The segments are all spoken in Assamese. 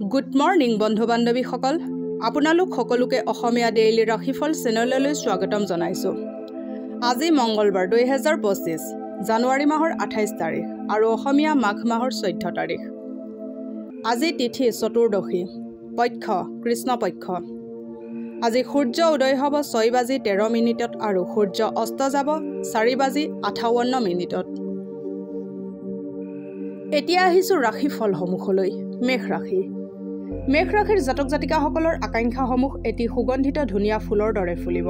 গুড মৰ্নিং বন্ধু বান্ধৱীসকল, আপোনালোক সকলোকে অসমীয়া ডেইলি ৰাশিফল চেনেললৈ স্বাগতম জনাইছোঁ। আজি মঙ্গলবাৰ 2025 জানুৱাৰী মাহৰ 28 তাৰিখ আৰু অসমীয়া মাঘ মাহৰ 14 তাৰিখ। আজি তিথি চতুৰ্দশী, পক্ষ কৃষ্ণপক্ষ। আজি সূৰ্য উদয় হ'ব 6:13 আৰু সূৰ্য অস্ত যাব 4:58। এতিয়া আহিছোঁ ৰাশিফলসমূহলৈ। মেঘ ৰাশি। মেঘ ৰাশিৰ জাতক জাতিকাসকলৰ আকাংক্ষাসমূহ এটি সুগন্ধিত ধুনীয়া ফুলৰ দৰে ফুলিব।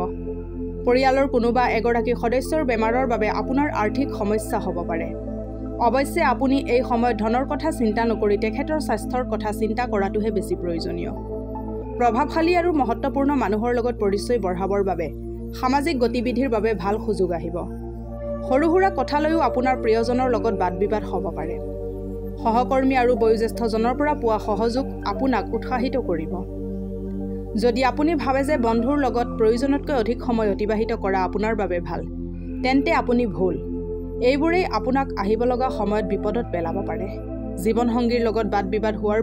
পৰিয়ালৰ কোনোবা এগৰাকী সদস্যৰ বেমাৰৰ বাবে আপোনাৰ আৰ্থিক সমস্যা হ'ব পাৰে। অৱশ্যে আপুনি এই সময়ত ধনৰ কথা চিন্তা নকৰি তেখেতৰ স্বাস্থ্যৰ কথা চিন্তা কৰাটোহে বেছি প্ৰয়োজনীয়। প্ৰভাৱশালী আৰু মহত্বপূৰ্ণ মানুহৰ লগত পৰিচয় বঢ়াবৰ বাবে সামাজিক গতিবিধিৰ বাবে ভাল সুযোগ আহিব। সৰু সুৰা কথা লৈও আপোনাৰ প্ৰিয়জনৰ লগত বাদ বিবাদ হ'ব পাৰে। সহকৰ্মী আৰু বয়োজ্যেষ্ঠজনৰ পৰা পোৱা সহযোগ আপোনাক উৎসাহিত কৰিব। যদি আপুনি ভাবে যে বন্ধুৰ লগত প্ৰয়োজনতকৈ অধিক সময় অতিবাহিত কৰা আপোনাৰ বাবে ভাল, তেন্তে আপুনি ভুল। এইবোৰেই আপোনাক আহিব লগা সময়ত বিপদত পেলাব পাৰে। জীৱনসংগীৰ লগত বাদ বিবাদ হোৱাৰ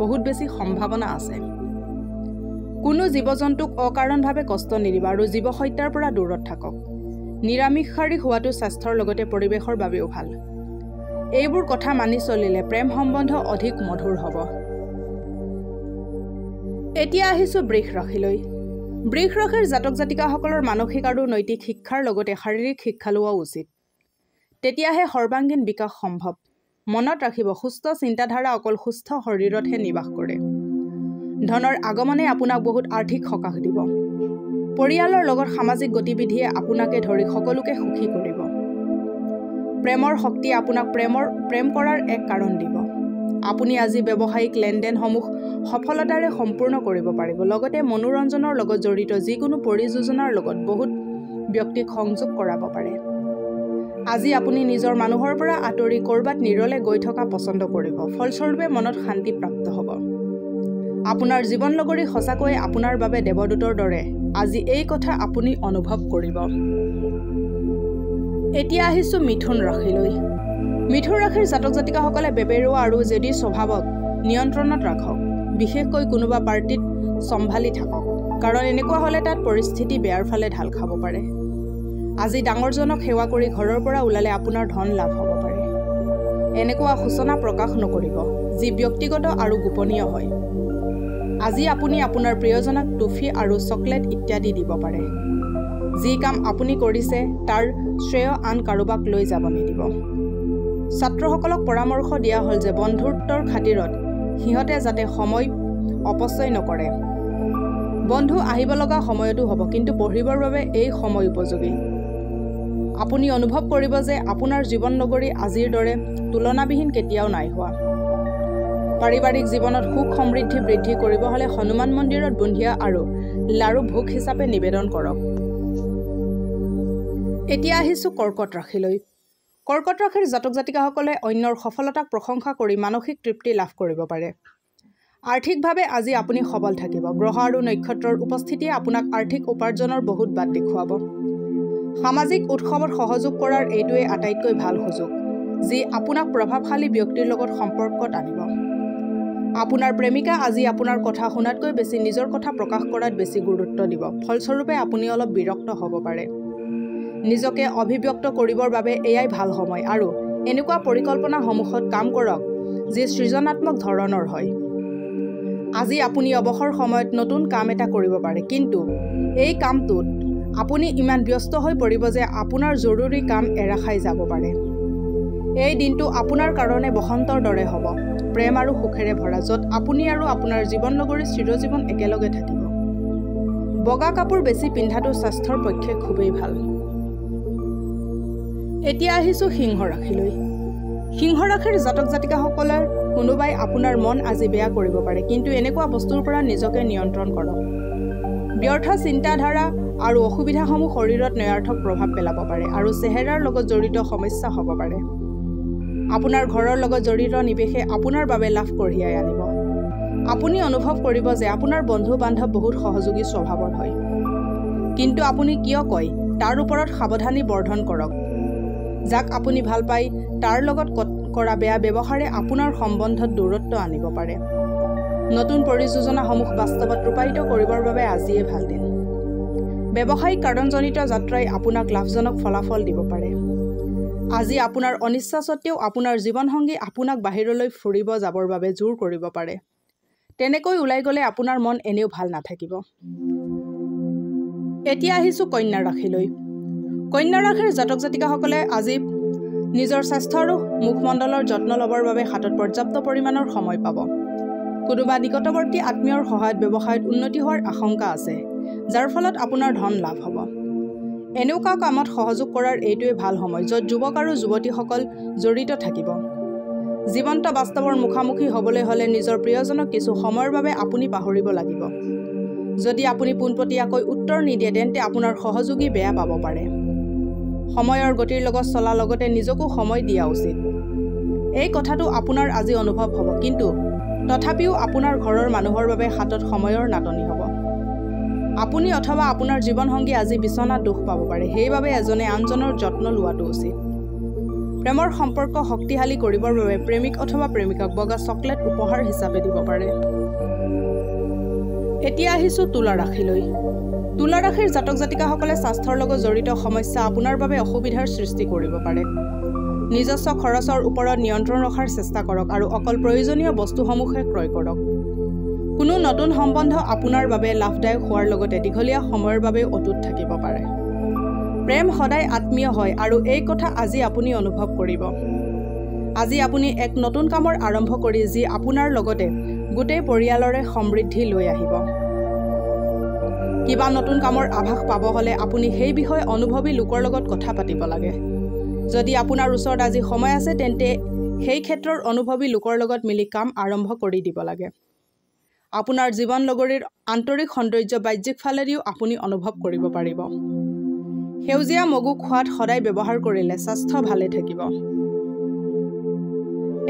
বহুত বেছি সম্ভাৱনা আছে। কোনো জীৱ জন্তুক অকাৰণভাৱে কষ্ট নিদিব আৰু জীৱ হত্যাৰ পৰা দূৰত থাকক। নিৰামিষাহাৰী হোৱাটো স্বাস্থ্যৰ লগতে পৰিৱেশৰ বাবেও ভাল। এইবোৰ কথা মানি চলিলে প্ৰেম সম্বন্ধ অধিক মধুৰ হ'ব। এতিয়া আহিছোঁ বৃষ ৰাশিলৈ। বৃষ ৰাশিৰ জাতক জাতিকাসকলৰ মানসিক আৰু নৈতিক শিক্ষাৰ লগতে শাৰীৰিক শিক্ষা লোৱা উচিত। তেতিয়াহে সৰ্বাংগীন বিকাশ সম্ভৱ। মনত ৰাখিব, সুস্থ চিন্তাধাৰা অকল সুস্থ শৰীৰতহে নিবাস কৰে। ধনৰ আগমনে আপোনাক বহুত আৰ্থিক সকাহ দিব। পৰিয়ালৰ লগত সামাজিক গতিবিধিয়ে আপোনাকে ধৰি সকলোকে সুখী কৰিব। প্ৰেমৰ শক্তিয়ে আপোনাক প্ৰেম কৰাৰ এক কাৰণ দিব। আপুনি আজি ব্যৱসায়িক লেনদেনসমূহ সফলতাৰে সম্পূৰ্ণ কৰিব পাৰিব। লগতে মনোৰঞ্জনৰ লগত জড়িত যিকোনো পৰিযোজনাৰ লগত বহুত ব্যক্তিক সংযোগ কৰাব পাৰে। আজি আপুনি নিজৰ মানুহৰ পৰা আঁতৰি ক'ৰবাত নিৰলে গৈ থকা পচন্দ কৰিব। ফলস্বৰূপে মনত শান্তি প্ৰাপ্ত হ'ব। আপোনাৰ জীৱন লগৰী সঁচাকৈয়ে আপোনাৰ বাবে দেৱদূতৰ দৰে। আজি এই কথা আপুনি অনুভৱ কৰিব। এতিয়া আহিছোঁ মিথুন ৰাশিলৈ। মিথুন ৰাশিৰ জাতক জাতিকাসকলে বেপেৰুৱা আৰু জেদী স্বভাৱক নিয়ন্ত্ৰণত ৰাখক। বিশেষকৈ কোনোবা পাৰ্টিত চম্ভালি থাকক, কাৰণ এনেকুৱা হ'লে তাত পৰিস্থিতি বেয়াৰ ফালে ঢাল খাব পাৰে। আজি ডাঙৰজনক সেৱা কৰি ঘৰৰ পৰা ওলালে আপোনাৰ ধন লাভ হ'ব পাৰে। এনেকুৱা সূচনা প্ৰকাশ নকৰিব যি ব্যক্তিগত আৰু গোপনীয় হয়। আজি আপুনি আপোনাৰ প্ৰিয়জনক টুফি আৰু চকলেট ইত্যাদি দিব পাৰে। যি কাম আপুনি কৰিছে তাৰ শ্ৰেয় আন কাৰোবাক লৈ যাব নিদিব। ছাত্ৰসকলক পৰামৰ্শ দিয়া হ'ল যে বন্ধুত্বৰ খাতিৰত সিহঁতে যাতে সময় অপচয় নকৰে। বন্ধু আহিব লগা সময়তো হ'ব, কিন্তু পঢ়িবৰ বাবে এই সময় উপযোগী। আপুনি অনুভৱ কৰিব যে আপোনাৰ জীৱন নগৰী আজিৰ দৰে তুলনাবিহীন কেতিয়াও নাই হোৱা। পাৰিবাৰিক জীৱনত সুখ সমৃদ্ধি বৃদ্ধি কৰিব হ'লে হনুমান মন্দিৰত বুন্দিয়া আৰু লাৰু ভোগ হিচাপে নিবেদন কৰক। এতিয়া আহিছোঁ কৰ্কট ৰাশিলৈ। কৰ্কট ৰাশিৰ জাতক জাতিকাসকলে অন্যৰ সফলতাক প্ৰশংসা কৰি মানসিক তৃপ্তি লাভ কৰিব পাৰে। আৰ্থিকভাৱে আজি আপুনি সবল থাকিব। গ্ৰহ আৰু নক্ষত্ৰৰ উপস্থিতিয়ে আপোনাক আৰ্থিক উপাৰ্জনৰ বহুত বাট দেখুৱাব। সামাজিক উৎসৱত সহযোগ কৰাৰ এইটোৱে আটাইতকৈ ভাল সুযোগ, যি আপোনাক প্ৰভাৱশালী ব্যক্তিৰ লগত সম্পৰ্কত আনিব। আপোনাৰ প্ৰেমিকা আজি আপোনাৰ কথা শুনাতকৈ বেছি নিজৰ কথা প্ৰকাশ কৰাত বেছি গুৰুত্ব দিব। ফলস্বৰূপে আপুনি অলপ বিৰক্ত হ'ব পাৰে। নিজকে অভিব্যক্ত কৰিবৰ বাবে এয়াই ভাল সময় আৰু এনেকুৱা পৰিকল্পনাসমূহত কাম কৰক যি সৃজনাত্মক ধৰণৰ হয়। আজি আপুনি অৱসৰ সময়ত নতুন কাম এটা কৰিব পাৰে, কিন্তু এই কামটোত আপুনি ইমান ব্যস্ত হৈ পৰিব যে আপোনাৰ জৰুৰী কাম এৰা খাই যাব পাৰে। এই দিনটো আপোনাৰ কাৰণে বসন্তৰ দৰে হ'ব, প্ৰেম আৰু সুখেৰে ভৰা, য'ত আপুনি আৰু আপোনাৰ জীৱন লগৰী চিৰজীৱন একেলগে থাকিব। বগা কাপোৰ বেছি পিন্ধাটো স্বাস্থ্যৰ পক্ষে খুবেই ভাল। এতিয়া আহিছোঁ সিংহ ৰাশিলৈ। সিংহ ৰাশিৰ জাতক জাতিকাসকলৰ কোনোবাই আপোনাৰ মন আজি বেয়া কৰিব পাৰে, কিন্তু এনেকুৱা বস্তুৰ পৰা নিজকে নিয়ন্ত্ৰণ কৰক। ব্যৰ্থ চিন্তাধাৰা আৰু অসুবিধাসমূহ শৰীৰত নয়াৰ্থক প্ৰভাৱ পেলাব পাৰে আৰু চেহেৰাৰ লগত জড়িত সমস্যা হ'ব পাৰে। আপোনাৰ ঘৰৰ লগত জড়িত নিৱেশে আপোনাৰ বাবে লাভ কঢ়িয়াই আনিব। আপুনি অনুভৱ কৰিব যে আপোনাৰ বন্ধু বান্ধৱ বহুত সহযোগী স্বভাৱৰ হয়, কিন্তু আপুনি কিয় কয় তাৰ ওপৰত সাৱধানী বৰ্ধন কৰক। যাক আপুনি ভাল পায় তাৰ লগত কৰা বেয়া ব্যৱহাৰে আপোনাৰ সম্বন্ধত দূৰত্ব আনিব পাৰে। নতুন পৰিযোজনাসমূহ বাস্তৱত ৰূপায়িত কৰিবৰ বাবে আজিয়ে ভাল দিন। ব্যৱসায়িক কাৰণজনিত যাত্ৰাই আপোনাক লাভজনক ফলাফল দিব পাৰে। আজি আপোনাৰ অনিচ্ছা সত্ত্বেও আপোনাৰ জীৱনসংগী আপোনাক বাহিৰলৈ ফুৰিব যাবৰ বাবে জোৰ কৰিব পাৰে। তেনেকৈ ওলাই গ'লে আপোনাৰ মন এনেও ভাল নাথাকিব। এতিয়া আহিছোঁ কন্যা ৰাশিলৈ। কন্যা ৰাশিৰ জাতক জাতিকাসকলে আজি নিজৰ স্বাস্থ্য আৰু মুখমণ্ডলৰ যত্ন ল'বৰ বাবে হাতত পৰ্যাপ্ত পৰিমাণৰ সময় পাব। কোনোবা নিকটৱৰ্তী আত্মীয়ৰ সহায়ত ব্যৱসায়ত উন্নতি হোৱাৰ আশংকা আছে, যাৰ ফলত আপোনাৰ ধন লাভ হ'ব। এনেকুৱা কামত সহযোগ কৰাৰ এইটোৱে ভাল সময় য'ত যুৱক আৰু যুৱতীসকল জড়িত থাকিব। জীৱন্ত বাস্তৱৰ মুখামুখি হ'বলৈ হ'লে নিজৰ প্ৰিয়জনক কিছু সময়ৰ বাবে আপুনি পাহৰিব লাগিব। যদি আপুনি পোনপটীয়াকৈ উত্তৰ নিদিয়ে তেন্তে আপোনাৰ সহযোগী বেয়া পাব পাৰে। সময়ৰ গতিৰ লগত চলাৰ লগতে নিজকো সময় দিয়া উচিত। এই কথাটো আপোনাৰ আজি অনুভৱ হ'ব, কিন্তু তথাপিও আপোনাৰ ঘৰৰ মানুহৰ বাবে হাতত সময়ৰ নাটনি হ'ব। আপুনি অথবা আপোনাৰ জীৱনসংগী আজি বিচনাত দুখ পাব পাৰে, সেইবাবে এজনে আনজনৰ যত্ন লোৱাটো উচিত। প্ৰেমৰ সম্পৰ্ক শক্তিশালী কৰিবৰ বাবে প্ৰেমিক অথবা প্ৰেমিকাক বগা চকলেট উপহাৰ হিচাপে দিব পাৰে। এতিয়া আহিছোঁ তুলা ৰাশিলৈ। তুলা ৰাশিৰ জাতক জাতিকাসকলে স্বাস্থ্যৰ লগত জড়িত সমস্যা আপোনাৰ বাবে অসুবিধাৰ সৃষ্টি কৰিব পাৰে। নিজস্ব খৰচৰ ওপৰত নিয়ন্ত্ৰণ ৰখাৰ চেষ্টা কৰক আৰু অকল প্ৰয়োজনীয় বস্তুসমূহে ক্ৰয় কৰক। কোনো নতুন সম্বন্ধ আপোনাৰ বাবে লাভদায়ক হোৱাৰ লগতে দীঘলীয়া সময়ৰ বাবে অটুট থাকিব পাৰে। প্ৰেম সদায় আত্মীয় হয় আৰু এই কথা আজি আপুনি অনুভৱ কৰিব। আজি আপুনি এক নতুন কামৰ আৰম্ভ কৰি যি আপোনাৰ লগতে গোটেই পৰিয়ালৰে সমৃদ্ধি লৈ আহিব। কিবা নতুন কামৰ আভাস পাব হ'লে আপুনি সেই বিষয়ে অনুভৱী লোকৰ লগত কথা পাতিব লাগে। যদি আপোনাৰ ওচৰত আজি সময় আছে তেন্তে সেই ক্ষেত্ৰৰ অনুভৱী লোকৰ লগত মিলি কাম আৰম্ভ কৰি দিব লাগে। আপোনাৰ জীৱন লগৰীৰ আন্তৰিক সৌন্দৰ্য বাহ্যিক ফালেদিও আপুনি অনুভৱ কৰিব পাৰিব। সেউজীয়া মগু খোৱাত সদায় ব্যৱহাৰ কৰিলে স্বাস্থ্য ভালে থাকিব।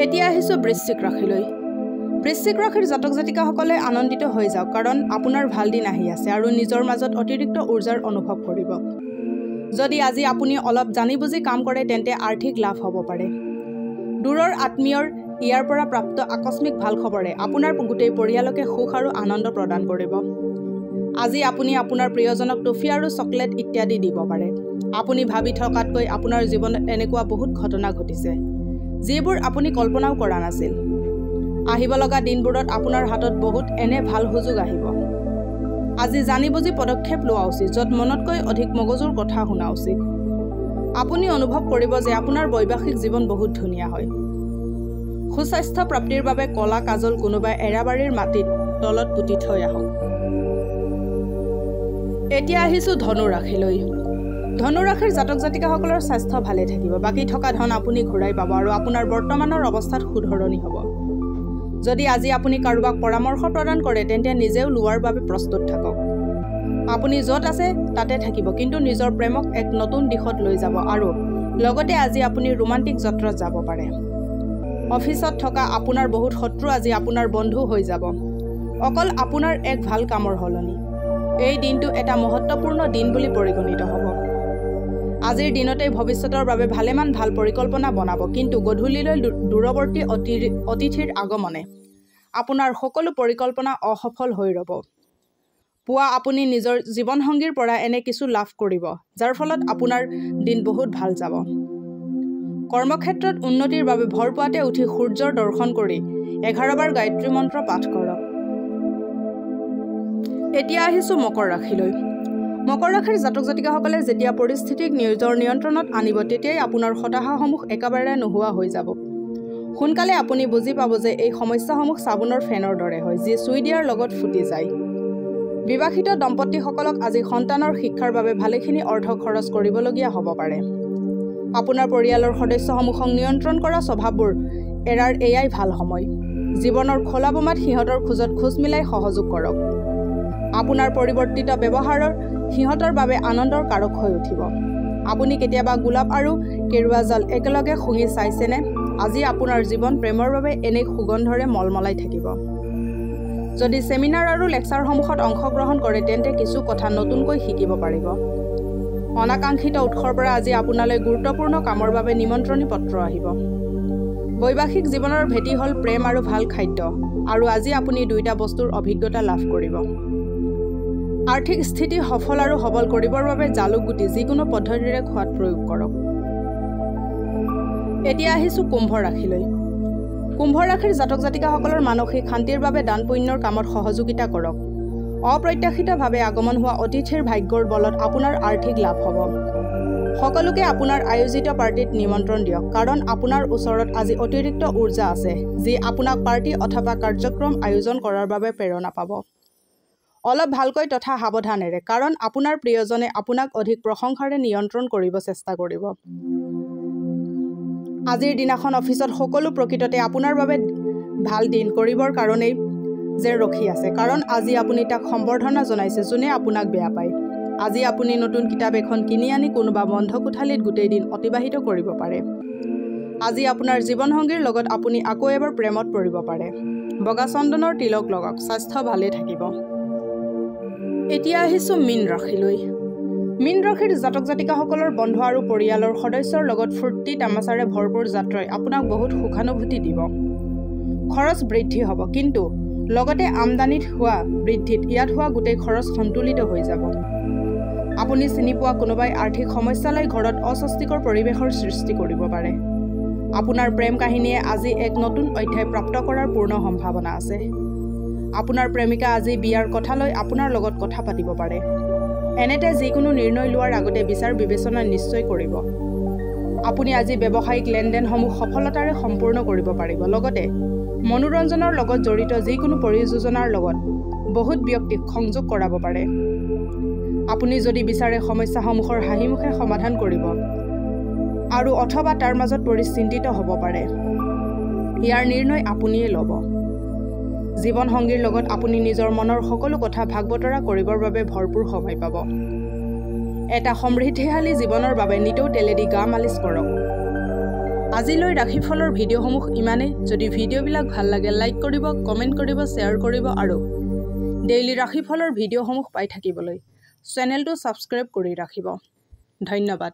এতিয়া আহিছোঁ বৃশ্চিক ৰাশিলৈ। বৃশ্চিক ৰাশিৰ জাতক জাতিকাসকলে আনন্দিত হৈ যাওক, কাৰণ আপোনাৰ ভাল দিন আহি আছে আৰু নিজৰ মাজত অতিৰিক্ত উৰ্জাৰ অনুভৱ কৰিব। যদি আজি আপুনি অলপ জানি বুজি কাম কৰে তেন্তে আৰ্থিক লাভ হ'ব পাৰে। দূৰৰ আত্মীয়ৰ ইয়াৰ পৰা প্ৰাপ্ত আকস্মিক ভাল খবৰে আপোনাৰ গোটেই পৰিয়ালকে সুখ আৰু আনন্দ প্ৰদান কৰিব। আজি আপুনি আপোনাৰ প্ৰিয়জনক টফি আৰু চকলেট ইত্যাদি দিব পাৰে। আপুনি ভাবি থকাতকৈ আপোনাৰ জীৱনত এনেকুৱা বহুত ঘটনা ঘটিছে, যিবোৰ আপুনি কল্পনাও কৰা নাছিল। আহিব লগা দিনবোৰত আপোনাৰ হাতত বহুত এনে ভাল সুযোগ আহিব। আজি জানি বুজি পদক্ষেপ লোৱা উচিত, য'ত মনতকৈ অধিক মগজুৰ কথা শুনা উচিত। আপুনি অনুভৱ কৰিব যে আপোনাৰ বৈবাহিক জীৱন বহুত ধুনীয়া হয়। সুস্বাস্থ্য প্ৰাপ্তিৰ বাবে কলা কাজল কোনোবাই এৰাবাৰীৰ মাটিত তলত পুতি থৈ আহক। এতিয়া আহিছোঁ ধনু ৰাশিলৈ। ধনু ৰাশিৰ জাতক জাতিকাসকলৰ স্বাস্থ্য ভালে থাকিব। বাকী থকা ধন আপুনি ঘূৰাই পাব আৰু আপোনাৰ বৰ্তমানৰ অৱস্থাত শুধৰণি হ'ব। যদি আজি আপুনি কাৰোবাক পৰামৰ্শ প্ৰদান কৰে তেন্তে নিজেও লোৱাৰ বাবে প্ৰস্তুত থাকক। আপুনি য'ত আছে তাতে থাকিব, কিন্তু নিজৰ প্ৰেমক এক নতুন দিশত লৈ যাব আৰু লগতে আজি আপুনি ৰোমান্টিক যাত্ৰাত যাব পাৰে। অফিচত থকা আপোনাৰ বহুত শত্ৰু আজি আপোনাৰ বন্ধু হৈ যাব, অকল আপোনাৰ এক ভাল কামৰ সলনি। এই দিনটো এটা মহত্বপূৰ্ণ দিন বুলি পৰিগণিত হ'ব। আজিৰ দিনতেই ভৱিষ্যতৰ বাবে ভালেমান ভাল পৰিকল্পনা বনাব, কিন্তু গধূলিলৈ দূৰৱৰ্তী অতিথিৰ আগমনে আপোনাৰ সকলো পৰিকল্পনা অসফল হৈ ৰ'ব। পুৱা আপুনি নিজৰ জীৱনসংগীৰ পৰা এনে কিছু লাভ কৰিব, যাৰ ফলত আপোনাৰ দিন বহুত ভাল যাব। কৰ্মক্ষেত্ৰত উন্নতিৰ বাবে ভৰপুৱাতে উঠি সূৰ্যৰ দৰ্শন কৰি 11 বাৰ গায়ত্ৰী মন্ত্ৰ পাঠ কৰক। এতিয়া আহিছোঁ মকৰ ৰাশিলৈ। মকৰ ৰাশিৰ জাতক জাতিকাসকলে যেতিয়া পৰিস্থিতিক নিজৰ নিয়ন্ত্ৰণত আনিব তেতিয়াই আপোনাৰ হতাশাসমূহ একেবাৰে নোহোৱা হৈ যাব। সোনকালে আপুনি বুজি পাব যে এই সমস্যাসমূহ চাবোনৰ ফেনৰ দৰে হয়, যি চুই দিয়াৰ লগত ফুটি যায়। বিবাহিত দম্পতীসকলক আজি সন্তানৰ শিক্ষাৰ বাবে ভালেখিনি অৰ্থ খৰচ কৰিবলগীয়া হ'ব পাৰে। আপোনাৰ পৰিয়ালৰ সদস্যসমূহক নিয়ন্ত্ৰণ কৰা স্বভাৱবোৰ এৰাৰ এয়াই ভাল সময়। জীৱনৰ খোলা বোমাত সিহঁতৰ খোজত খোজ মিলাই সহযোগ কৰক। আপোনাৰ পৰিৱৰ্তিত ব্যৱহাৰৰ সিহঁতৰ বাবে আনন্দৰ কাৰক হৈ উঠিব। আপুনি কেতিয়াবা গোলাপ আৰু কেৰুৱা জাল একেলগে শুঙি চাইছেনে? আজি আপোনাৰ জীৱন প্ৰেমৰ বাবে এনে সুগন্ধৰে মলমলাই থাকিব। যদি ছেমিনাৰ আৰু লেকচাৰসমূহত অংশগ্ৰহণ কৰে তেন্তে কিছু কথা নতুনকৈ শিকিব পাৰিব। অনাকাংক্ষিত উৎসৰ পৰা আজি আপোনালৈ গুৰুত্বপূৰ্ণ কামৰ বাবে নিমন্ত্ৰণী পত্ৰ আহিব। বৈবাহিক জীৱনৰ ভেটি হ'ল প্ৰেম আৰু ভাল খাদ্য, আৰু আজি আপুনি দুয়োটা বস্তুৰ অভিজ্ঞতা লাভ কৰিব। আৰ্থিক স্থিতি সফল আৰু সবল কৰিবৰ বাবে জালুক গুটি যিকোনো পদ্ধতিৰে খোৱাত প্ৰয়োগ কৰক। এতিয়া আহিছোঁ কুম্ভ ৰাশিলৈ। কুম্ভ ৰাশিৰ জাতক জাতিকাসকলৰ মানসিক শান্তিৰ বাবে দান পুণ্যৰ কামত সহযোগিতা কৰক। অপ্ৰত্যাশিতভাৱে আগমন হোৱা অতিথিৰ ভাগ্যৰ বলত আপোনাৰ আৰ্থিক লাভ হ'ব। সকলোকে আপোনাৰ আয়োজিত পাৰ্টিত নিমন্ত্ৰণ দিয়ক, কাৰণ আপোনাৰ ওচৰত আজি অতিৰিক্ত ঊৰ্জা আছে, যি আপোনাক পাৰ্টি অথবা কাৰ্যক্ৰম আয়োজন কৰাৰ বাবে প্ৰেৰণা পাব। অলপ ভালকৈ তথা সাৱধানেৰে, কাৰণ আপোনাৰ প্ৰিয়জনে আপোনাক অধিক প্ৰশংসাৰে নিয়ন্ত্ৰণ কৰিব চেষ্টা কৰিব। আজিৰ দিনাখন অফিচত সকলো প্ৰকৃততে আপোনাৰ বাবে ভাল দিন কৰিবৰ কাৰণেই যেন ৰখি আছে, কাৰণ আজি আপুনি তাক সম্বৰ্ধনা জনাইছে যোনে আপোনাক বেয়া পায়। আজি আপুনি নতুন কিতাপ এখন কিনি আনি কোনোবা বন্ধ কোঠালিত গোটেই দিন অতিবাহিত কৰিব পাৰে। আজি আপোনাৰ জীৱনসংগীৰ লগত আপুনি আকৌ এবাৰ প্ৰেমত পৰিব পাৰে। বগা চন্দনৰ তিলক লগাওক, স্বাস্থ্য ভালে থাকিব। এতিয়া আহিছোঁ মীন ৰাশিলৈ। মীন ৰাশিৰ জাতক জাতিকাসকলৰ বন্ধু আৰু পৰিয়ালৰ সদস্যৰ লগত ফূৰ্তি তামাচাৰে ভৰপূৰ যাত্ৰাই আপোনাক বহুত সুখানুভূতি দিব। খৰচ বৃদ্ধি হ'ব, কিন্তু লগতে আমদানিত হোৱা বৃদ্ধিত ইয়াত হোৱা গোটেই খৰচ সন্তুলিত হৈ যাব। আপুনি চিনি পোৱা কোনোবাই আৰ্থিক সমস্যালৈ ঘৰত অস্বস্তিকৰ পৰিৱেশৰ সৃষ্টি কৰিব পাৰে। আপোনাৰ প্ৰেম কাহিনীয়ে আজি এক নতুন অধ্যায় প্ৰাপ্ত কৰাৰ পূৰ্ণ সম্ভাৱনা আছে। আপোনাৰ প্ৰেমিকা আজি বিয়াৰ কথা লৈ আপোনাৰ লগত কথা পাতিব পাৰে। এনেতে যিকোনো নিৰ্ণয় লোৱাৰ আগতে বিচাৰ বিবেচনা নিশ্চয় কৰিব। আপুনি আজি ব্যৱসায়িক লেনদেনসমূহ সফলতাৰে সম্পূৰ্ণ কৰিব পাৰিব। লগতে মনোৰঞ্জনৰ লগত জড়িত যিকোনো পৰিযোজনাৰ লগত বহুত ব্যক্তিক সংযোগ কৰাব পাৰে। আপুনি যদি বিচাৰে সমস্যাসমূহৰ হাঁহিমুখে সমাধান কৰিব আৰু অথবা তাৰ মাজত পৰি চিন্তিত হ'ব পাৰে। ইয়াৰ নিৰ্ণয় আপুনিয়ে ল'ব। জীৱনসংগীৰ লগত আপুনি নিজৰ মনৰ সকলো কথা ভাগ বতৰা কৰিবৰ বাবে ভৰপূৰ সময় পাব। এটা সমৃদ্ধিশালী জীৱনৰ বাবে নিতৌ তেলেদি গা মালিচ কৰক। আজিলৈ ৰাশিফলৰ ভিডিঅ'সমূহ ইমানেই। যদি ভিডিঅ'বিলাক ভাল লাগে লাইক কৰিব, কমেণ্ট কৰিব, শ্বেয়াৰ কৰিব আৰু ডেইলি ৰাশিফলৰ ভিডিঅ'সমূহ পাই থাকিবলৈ চেনেলটো ছাবস্ক্ৰাইব কৰি ৰাখিব। ধন্যবাদ।